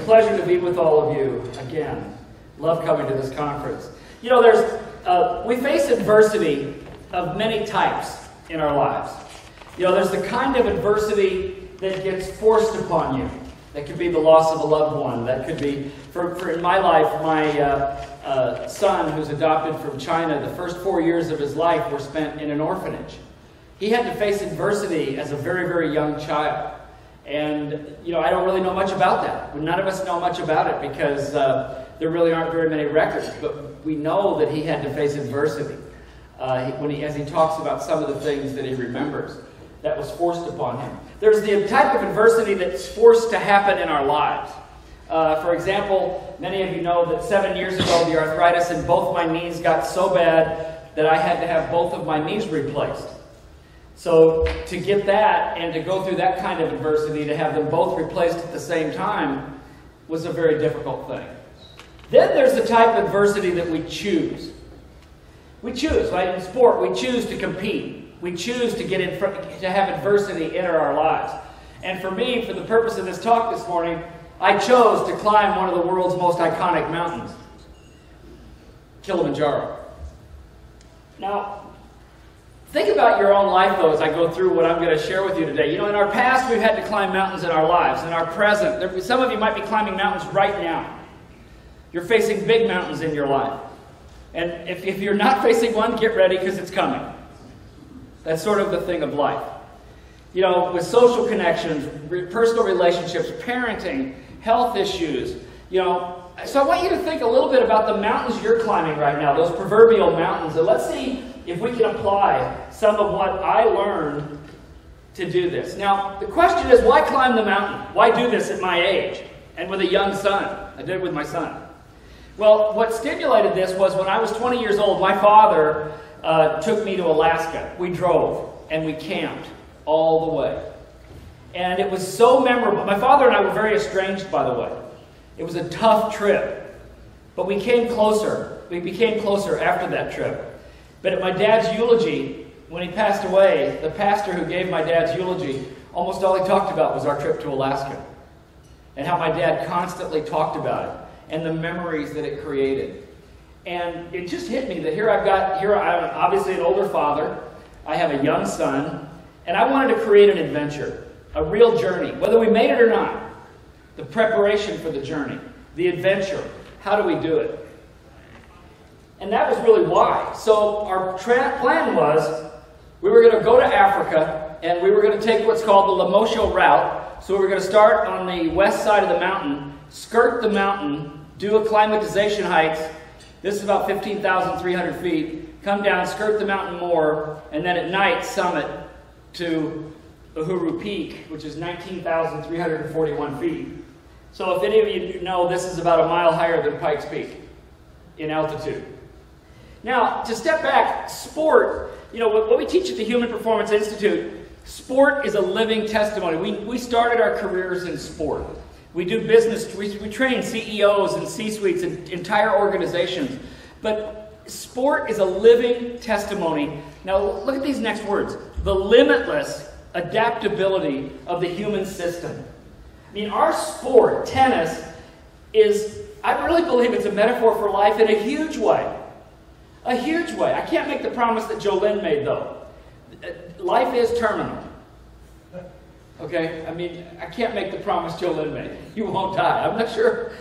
pleasure to be with all of you again. Love coming to this conference. You know, we face adversity of many types in our lives. You know, there's the kind of adversity that gets forced upon you. That could be the loss of a loved one. That could be, for in my life, my son, who's adopted from China, the first 4 years of his life were spent in an orphanage. He had to face adversity as a very, very young child. And, you know, I don't really know much about that. None of us know much about it because there really aren't very many records. But we know that he had to face adversity as he talks about some of the things that he remembers that was forced upon him. There's the type of adversity that's forced to happen in our lives. For example, many of you know that 7 years ago, the arthritis in both my knees got so bad that I had to have both of my knees replaced. So to get that and to go through that kind of adversity, to have them both replaced at the same time, was a very difficult thing. Then there's the type of adversity that we choose. We choose, right? In sport, we choose to compete. We choose to get in front, to have adversity enter our lives. And for me, for the purpose of this talk this morning, I chose to climb one of the world's most iconic mountains, Kilimanjaro. Now, think about your own life, though, as I go through what I'm going to share with you today. You know, in our past, we've had to climb mountains in our lives. In our present, some of you might be climbing mountains right now. You're facing big mountains in your life. And if you're not facing one, get ready because it's coming. That's sort of the thing of life. You know, with social connections, personal relationships, parenting, health issues, you know. So I want you to think a little bit about the mountains you're climbing right now, those proverbial mountains, and let's see if we can apply some of what I learned to do this. Now, the question is, why climb the mountain? Why do this at my age and with a young son? I did it with my son. Well, what stimulated this was when I was 20 years old, my father took me to Alaska. We drove and we camped all the way. And it was so memorable. My father and I were very estranged, by the way. It was a tough trip. But we came closer. We became closer after that trip. But at my dad's eulogy, when he passed away, the pastor who gave my dad's eulogy, almost all he talked about was our trip to Alaska. And how my dad constantly talked about it. And the memories that it created. And it just hit me that here I'm obviously an older father. I have a young son. And I wanted to create an adventure. A real journey. Whether we made it or not. The preparation for the journey. The adventure. How do we do it? And that was really why. So our plan was, we were going to go to Africa, and we were going to take what's called the Lemosho route. So we were going to start on the west side of the mountain, skirt the mountain, do acclimatization hikes. This is about 15,300 feet. Come down, skirt the mountain more, and then at night summit to Uhuru Peak, which is 19,341 feet. So if any of you know, this is about a mile higher than Pikes Peak in altitude. Now, to step back, sport, you know, what we teach at the Human Performance Institute, sport is a living testimony. We started our careers in sport. We do business, we train CEOs and C-suites and entire organizations. But sport is a living testimony. Now, look at these next words. The limitless adaptability of the human system. I mean, our sport, tennis, is, I really believe it's a metaphor for life in a huge way. A huge way. I can't make the promise that Jolene made, though. Life is terminal. Okay? I mean, I can't make the promise Jolene made. You won't die. I'm not sure.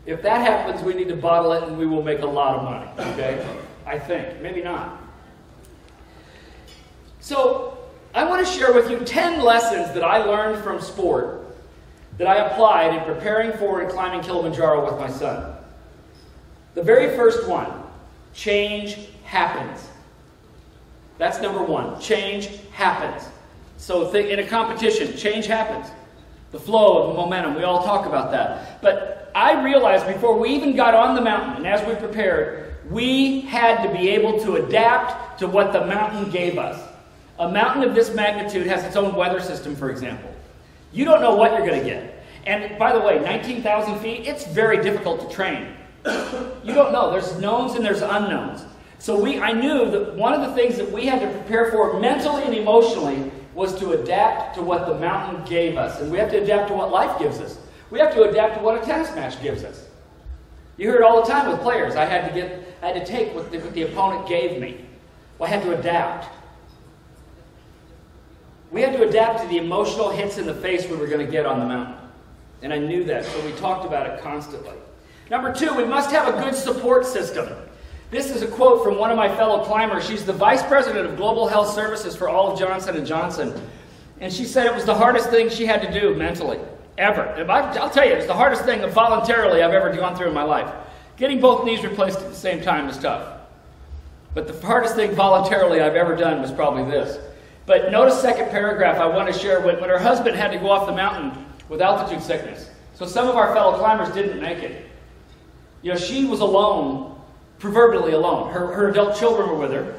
If that happens, we need to bottle it and we will make a lot of money. Okay? I think. Maybe not. So, I want to share with you 10 lessons that I learned from sport that I applied in preparing for and climbing Kilimanjaro with my son. The very first one, change happens. That's number one. Change happens. So in a competition, change happens. The flow of momentum, we all talk about that. But I realized before we even got on the mountain, and as we prepared, we had to be able to adapt to what the mountain gave us. A mountain of this magnitude has its own weather system, for example. You don't know what you're going to get. And by the way, 19,000 feet, it's very difficult to train. You don't know. There's knowns and there's unknowns. So I knew that one of the things that we had to prepare for mentally and emotionally was to adapt to what the mountain gave us. And we have to adapt to what life gives us. We have to adapt to what a tennis match gives us. You hear it all the time with players. I had to take what the opponent gave me. Well, I had to adapt. We had to adapt to the emotional hits in the face we were going to get on the mountain. And I knew that, so we talked about it constantly. Number 2, we must have a good support system. This is a quote from one of my fellow climbers. She's the Vice President of Global Health Services for all of Johnson & Johnson. And she said it was the hardest thing she had to do mentally, ever. And I'll tell you, it's the hardest thing voluntarily I've ever gone through in my life. Getting both knees replaced at the same time is tough. But the hardest thing voluntarily I've ever done was probably this. But notice second paragraph I want to share when her husband had to go off the mountain with altitude sickness. So some of our fellow climbers didn't make it. You know, she was alone, proverbially alone. Her adult children were with her.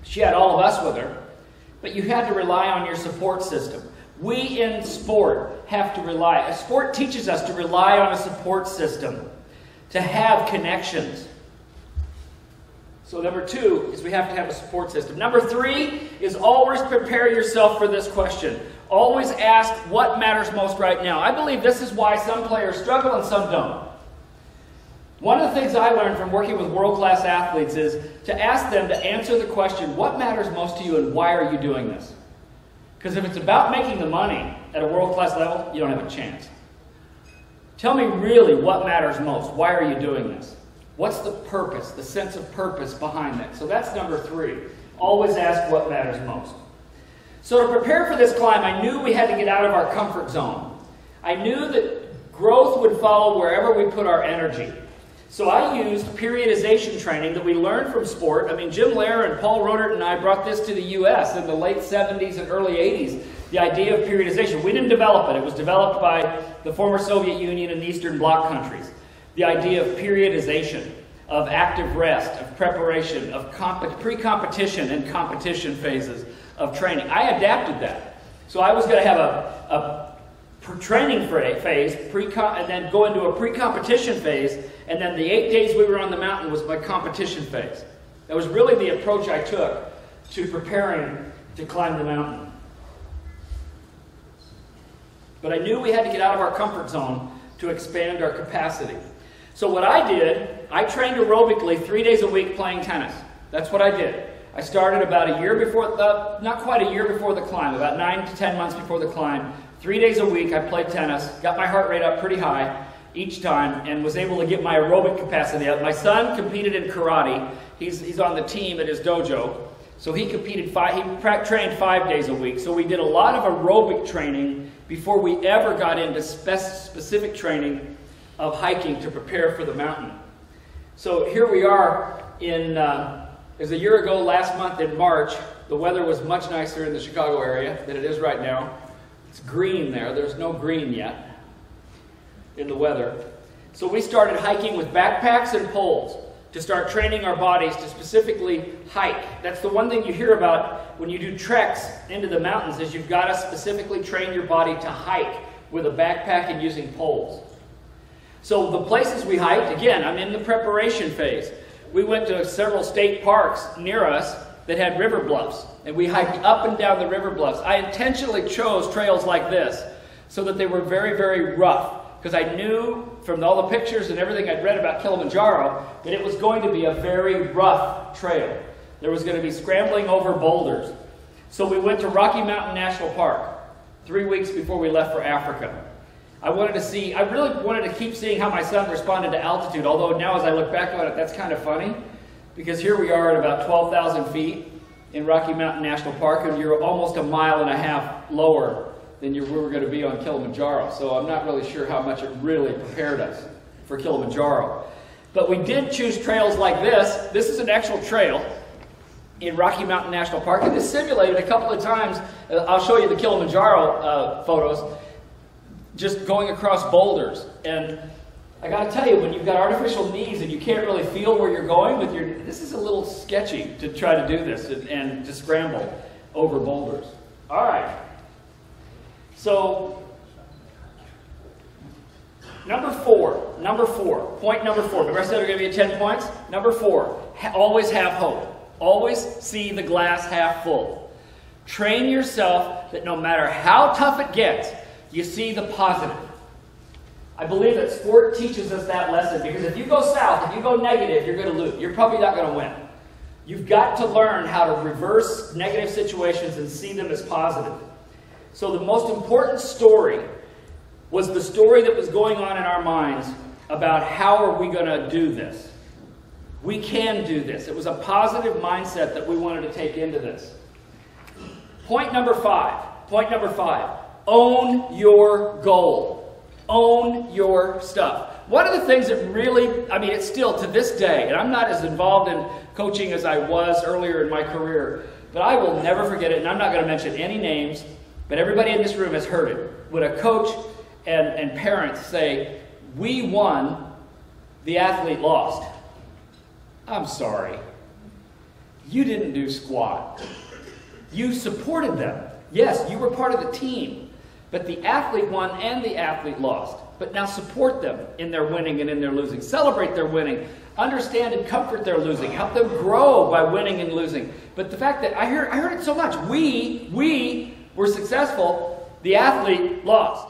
She had all of us with her. But you had to rely on your support system. We in sport have to rely. Sport teaches us to rely on a support system, to have connections. So number 2 is we have to have a support system. Number 3 is always prepare yourself for this question. Always ask what matters most right now. I believe this is why some players struggle and some don't. One of the things I learned from working with world-class athletes is to ask them to answer the question, what matters most to you and why are you doing this? Because if it's about making the money at a world-class level, you don't have a chance. Tell me really what matters most. Why are you doing this? What's the purpose, the sense of purpose behind that? So that's number 3. Always ask what matters most. So to prepare for this climb, I knew we had to get out of our comfort zone. I knew that growth would follow wherever we put our energy. So I used periodization training that we learned from sport. I mean, Jim Lehrer and Paul Rodert and I brought this to the U.S. in the late 70s and early 80s, the idea of periodization. We didn't develop it. It was developed by the former Soviet Union and Eastern Bloc countries. The idea of periodization, of active rest, of preparation, of pre-competition and competition phases of training. I adapted that. So I was going to have a training phase, and then go into a pre-competition phase, and then the 8 days we were on the mountain was my competition phase. That was really the approach I took to preparing to climb the mountain. But I knew we had to get out of our comfort zone to expand our capacity. So what I did, I trained aerobically 3 days a week playing tennis. That's what I did. I started about a year before, not quite a year before the climb, about 9 to 10 months before the climb. 3 days a week I played tennis, got my heart rate up pretty high each time, and was able to get my aerobic capacity up. My son competed in karate. He's on the team at his dojo. So he trained 5 days a week. So we did a lot of aerobic training before we ever got into specific training of hiking to prepare for the mountain. So here we are it was a year ago last month in March. The weather was much nicer in the Chicago area than it is right now. It's green there. There's no green yet in the weather. So we started hiking with backpacks and poles to start training our bodies to specifically hike. That's the one thing you hear about when you do treks into the mountains, is you've got to specifically train your body to hike with a backpack and using poles. So the places we hiked, again, I'm in the preparation phase. We went to several state parks near us that had river bluffs, and we hiked up and down the river bluffs. I intentionally chose trails like this so that they were very, very rough, because I knew from all the pictures and everything I'd read about Kilimanjaro that it was going to be a very rough trail. There was going to be scrambling over boulders. So we went to Rocky Mountain National Park 3 weeks before we left for Africa. I really wanted to keep seeing how my son responded to altitude, although now as I look back on it, that's kind of funny, because here we are at about 12,000 feet in Rocky Mountain National Park, and you're almost 1.5 miles lower than we were going to be on Kilimanjaro. So I'm not really sure how much it really prepared us for Kilimanjaro. But we did choose trails like this. This is an actual trail in Rocky Mountain National Park, and this simulated a couple of times. I'll show you the Kilimanjaro photos, just going across boulders. And I got to tell you, when you've got artificial knees and you can't really feel where you're going with this is a little sketchy to try to do this and to scramble over boulders. All right. So, point number four. Remember I said we're going to be at 10 points? Number 4, always have hope. Always see the glass half full. Train yourself that no matter how tough it gets, you see the positive. I believe that sport teaches us that lesson, because if you go south, if you go negative, you're going to lose. You're probably not going to win. You've got to learn how to reverse negative situations and see them as positive. So the most important story was the story that was going on in our minds about how are we going to do this. We can do this. It was a positive mindset that we wanted to take into this. Point number 5. Point number 5. Own your goal. Own your stuff. One of the things that really, it's still to this day, and I'm not as involved in coaching as I was earlier in my career, but I will never forget it, and I'm not going to mention any names, but everybody in this room has heard it. When a coach and parents say, "We won, the athlete lost." I'm sorry. You didn't do squat. You supported them. Yes, you were part of the team. But the athlete won and the athlete lost. But now support them in their winning and in their losing. Celebrate their winning. Understand and comfort their losing. Help them grow by winning and losing. But the fact that I heard it so much. We were successful. The athlete lost.